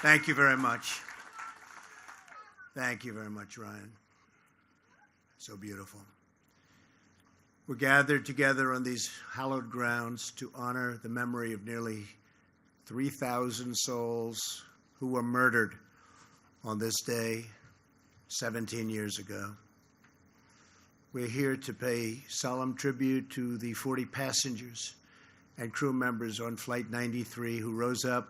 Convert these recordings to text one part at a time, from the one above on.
Thank you very much. Thank you very much, Ryan. So beautiful. We're gathered together on these hallowed grounds to honor the memory of nearly 3,000 souls who were murdered on this day 17 years ago. We're here to pay solemn tribute to the 40 passengers and crew members on Flight 93 who rose up,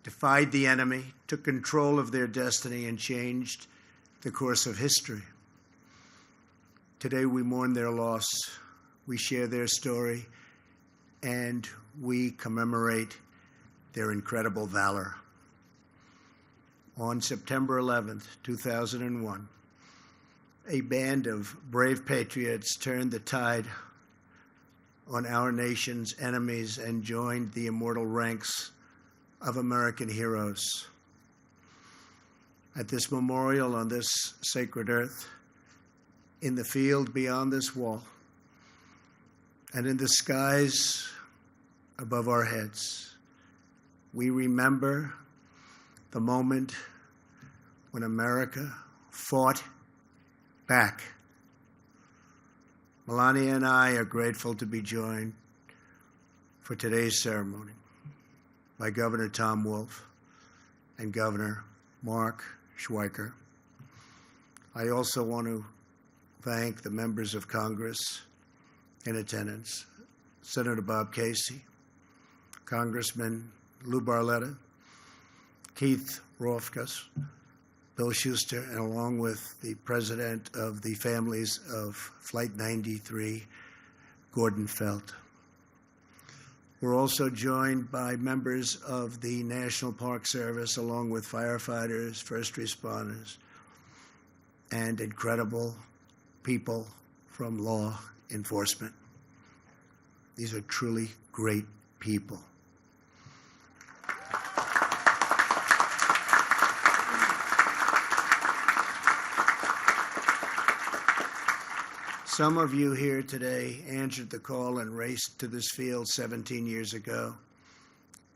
defied the enemy, took control of their destiny, and changed the course of history. Today we mourn their loss, we share their story, and we commemorate their incredible valor. On September 11th, 2001, a band of brave patriots turned the tide on our nation's enemies and joined the immortal ranks of American heroes. At this memorial on this sacred earth, in the field beyond this wall, and in the skies above our heads, we remember the moment when America fought back. Melania and I are grateful to be joined for today's ceremony by Governor Tom Wolf and Governor Mark Schweiker. I also want to thank the members of Congress in attendance, Senator Bob Casey, Congressman Lou Barletta, Keith Rothfus, Bill Schuster, and along with the president of the families of Flight 93, Gordon Felt. We're also joined by members of the National Park Service, along with firefighters, first responders, and incredible people from law enforcement. These are truly great people. Some of you here today answered the call and raced to this field 17 years ago.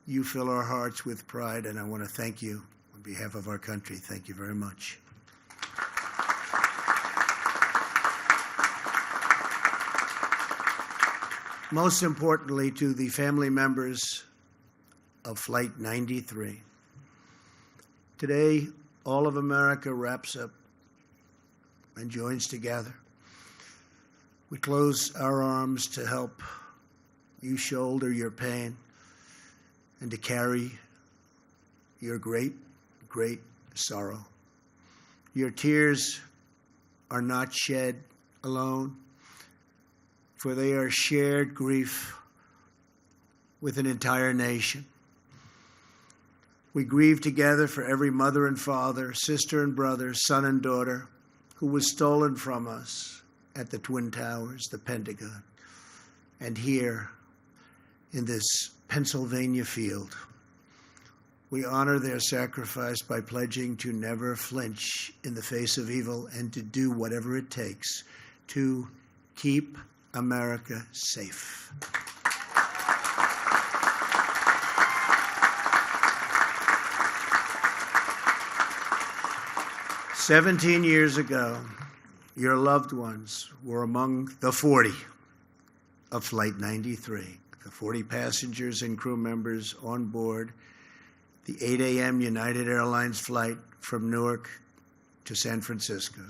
You fill our hearts with pride, and I want to thank you on behalf of our country. Thank you very much. Most importantly, to the family members of Flight 93. Today, all of America wraps up and joins together. We close our arms to help you shoulder your pain and to carry your great, great sorrow. Your tears are not shed alone, for they are shared grief with an entire nation. We grieve together for every mother and father, sister and brother, son and daughter who was stolen from us at the Twin Towers, the Pentagon, and here in this Pennsylvania field. We honor their sacrifice by pledging to never flinch in the face of evil and to do whatever it takes to keep America safe. "17 years ago, your loved ones were among the 40 of Flight 93, the 40 passengers and crew members on board the 8 a.m. United Airlines flight from Newark to San Francisco.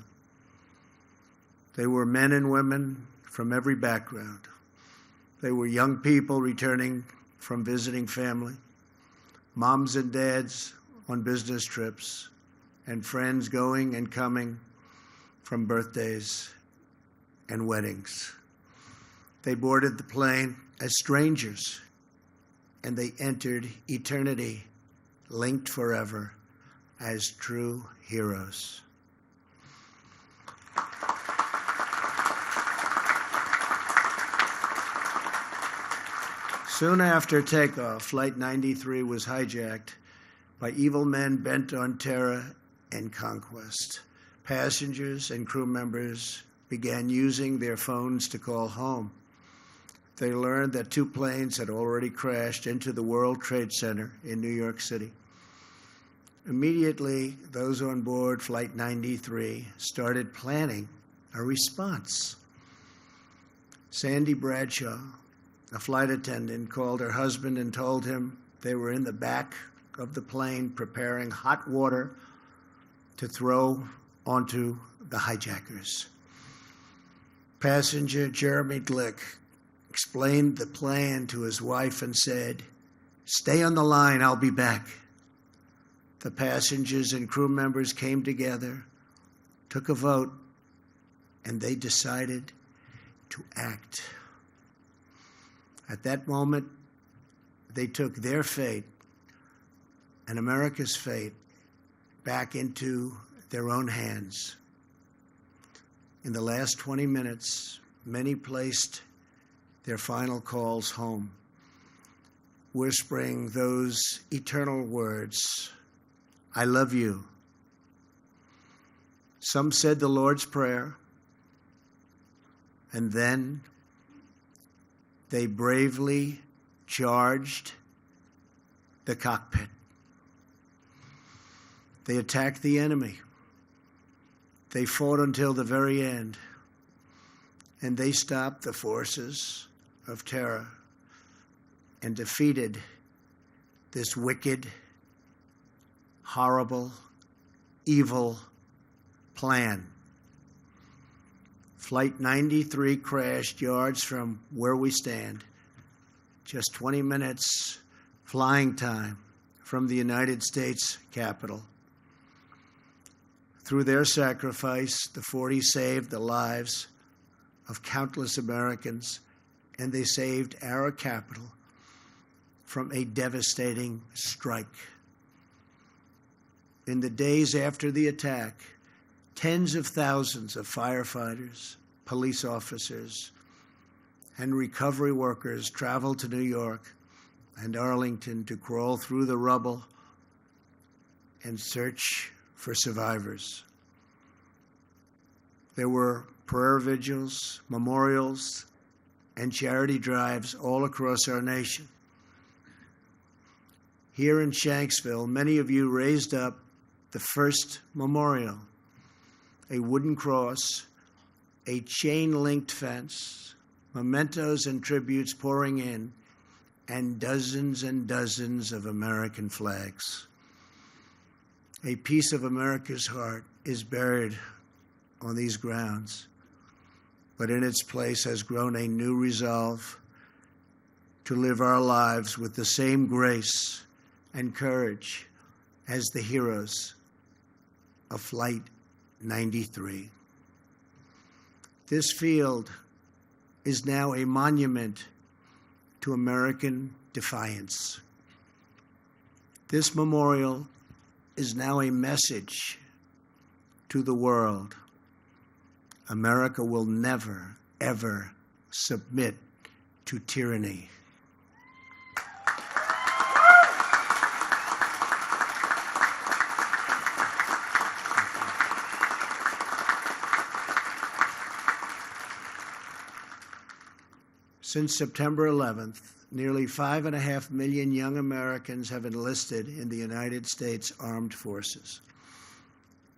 They were men and women from every background. They were young people returning from visiting family, moms and dads on business trips, and friends going and coming from birthdays and weddings. They boarded the plane as strangers, and they entered eternity, linked forever as true heroes. Soon after takeoff, Flight 93 was hijacked by evil men bent on terror and conquest. Passengers and crew members began using their phones to call home. They learned that 2 planes had already crashed into the World Trade Center in New York City. Immediately, those on board Flight 93 started planning a response. Sandy Bradshaw, a flight attendant, called her husband and told him they were in the back of the plane preparing hot water to throw onto the hijackers. Passenger Jeremy Glick explained the plan to his wife and said, "Stay on the line, I'll be back." The passengers and crew members came together, took a vote, and they decided to act. At that moment, they took their fate and America's fate back into their own hands. In the last 20 minutes, many placed their final calls home, whispering those eternal words, "I love you." Some said the Lord's Prayer, and then they bravely charged the cockpit. They attacked the enemy. They fought until the very end, and they stopped the forces of terror and defeated this wicked, horrible, evil plan. Flight 93 crashed yards from where we stand, just 20 minutes flying time from the United States Capitol. Through their sacrifice, the 40 saved the lives of countless Americans, and they saved our capital from a devastating strike. In the days after the attack, tens of thousands of firefighters, police officers, and recovery workers traveled to New York and Arlington to crawl through the rubble and search for survivors. There were prayer vigils, memorials, and charity drives all across our nation. Here in Shanksville, many of you raised up the first memorial, a wooden cross, a chain-linked fence, mementos and tributes pouring in, and dozens of American flags. A piece of America's heart is buried on these grounds, but in its place has grown a new resolve to live our lives with the same grace and courage as the heroes of Flight 93. This field is now a monument to American defiance. This memorial is now a message to the world. America will never, ever submit to tyranny. Since September 11th, nearly 5.5 million young Americans have enlisted in the United States Armed Forces.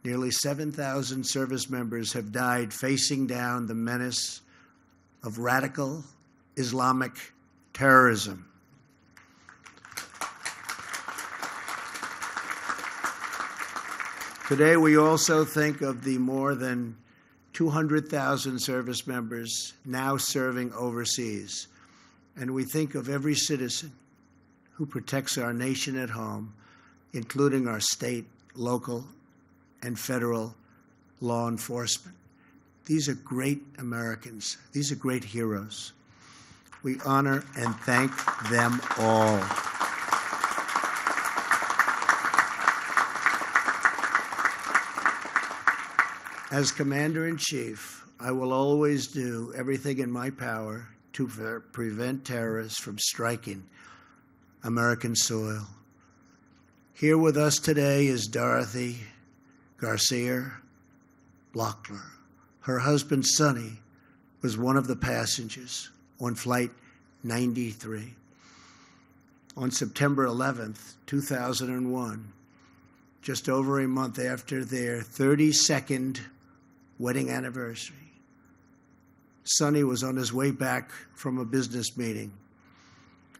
Nearly 7,000 service members have died facing down the menace of radical Islamic terrorism. Today, we also think of the more than 200,000 service members now serving overseas. And we think of every citizen who protects our nation at home, including our state, local, and federal law enforcement. These are great Americans. These are great heroes. We honor and thank them all. As Commander-in-Chief, I will always do everything in my power to prevent terrorists from striking American soil. Here with us today is Dorothy Garcia Blockler. Her husband, Sonny, was one of the passengers on Flight 93. On September 11th, 2001, just over a month after their 32nd wedding anniversary. Sonny was on his way back from a business meeting.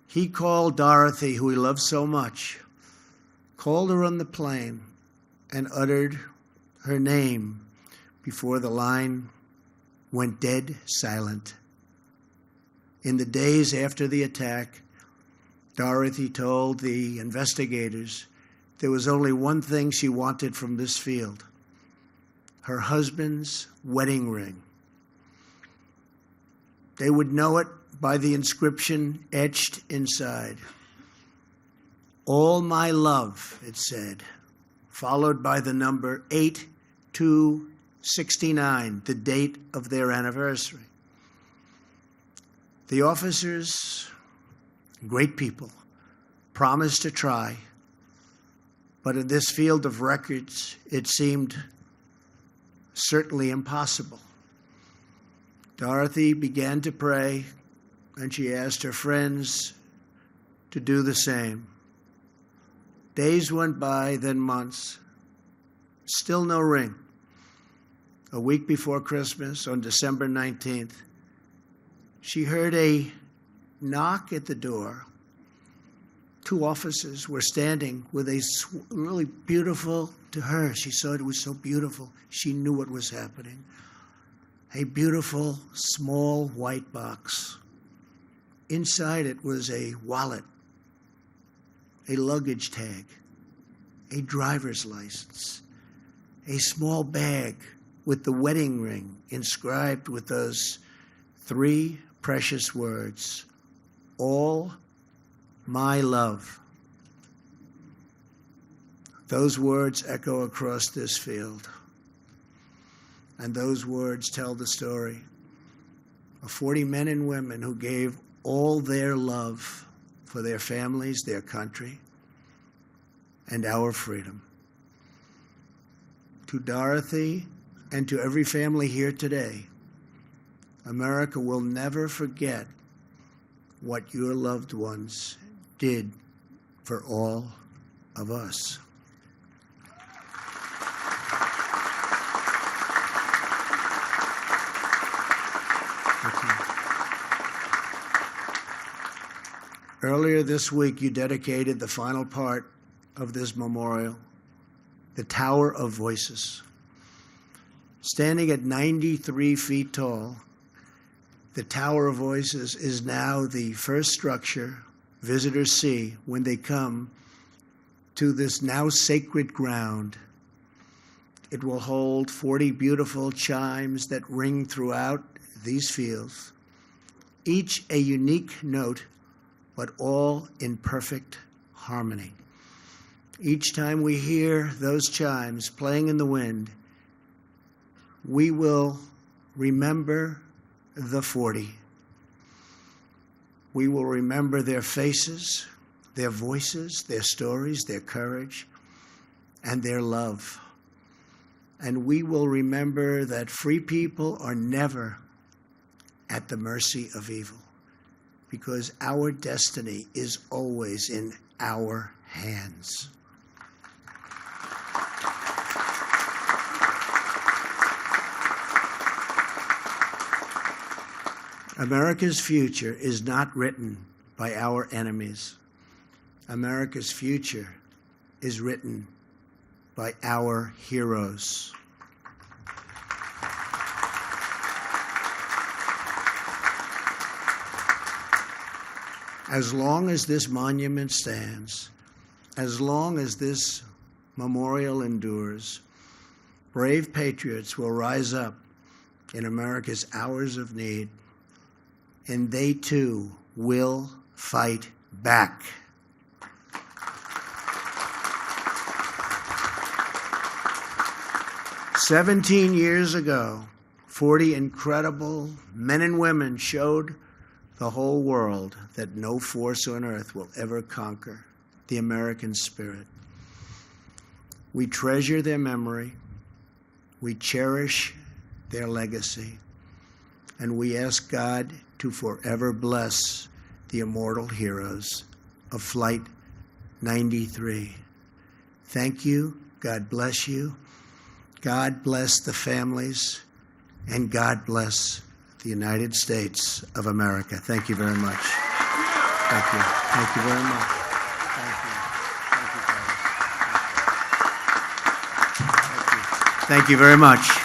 He called Dorothy, who he loved so much, called her on the plane and uttered her name before the line went dead silent. In the days after the attack, Dorothy told the investigators there was only one thing she wanted from this field: her husband's wedding ring. They would know it by the inscription etched inside. "All my love," it said, followed by the number 8269, the date of their anniversary. The officers, great people, promised to try, but in this field of records, it seemed certainly impossible. Dorothy began to pray, and she asked her friends to do the same. Days went by, then months. Still no ring. A week before Christmas, on December 19th, she heard a knock at the door. Two officers were standing with a really beautiful, to her, she saw it was so beautiful, she knew what was happening. A beautiful, small white box. Inside it was a wallet, a luggage tag, a driver's license, a small bag with the wedding ring inscribed with those three precious words: "All my love." Those words echo across this field. And those words tell the story of 40 men and women who gave all their love for their families, their country, and our freedom. To Dorothy and to every family here today, America will never forget what your loved ones did for all of us. Earlier this week, you dedicated the final part of this memorial, the Tower of Voices. Standing at 93 feet tall, the Tower of Voices is now the first structure visitors see when they come to this now sacred ground. It will hold 40 beautiful chimes that ring throughout these fields, each a unique note, but all in perfect harmony. Each time we hear those chimes playing in the wind, we will remember the 40. We will remember their faces, their voices, their stories, their courage, and their love. And we will remember that free people are never at the mercy of evil, because our destiny is always in our hands. America's future is not written by our enemies. America's future is written by our heroes. As long as this monument stands, as long as this memorial endures, brave patriots will rise up in America's hours of need, and they too will fight back. "17 years ago, 40 incredible men and women showed the whole world that no force on earth will ever conquer the American spirit. We treasure their memory, we cherish their legacy, and we ask God to forever bless the immortal heroes of Flight 93. Thank you, God bless you. God bless the families, and God bless the United States of America. Thank you very much. Thank you. Thank you very much. Thank you. Thank you, Father. Thank you very much.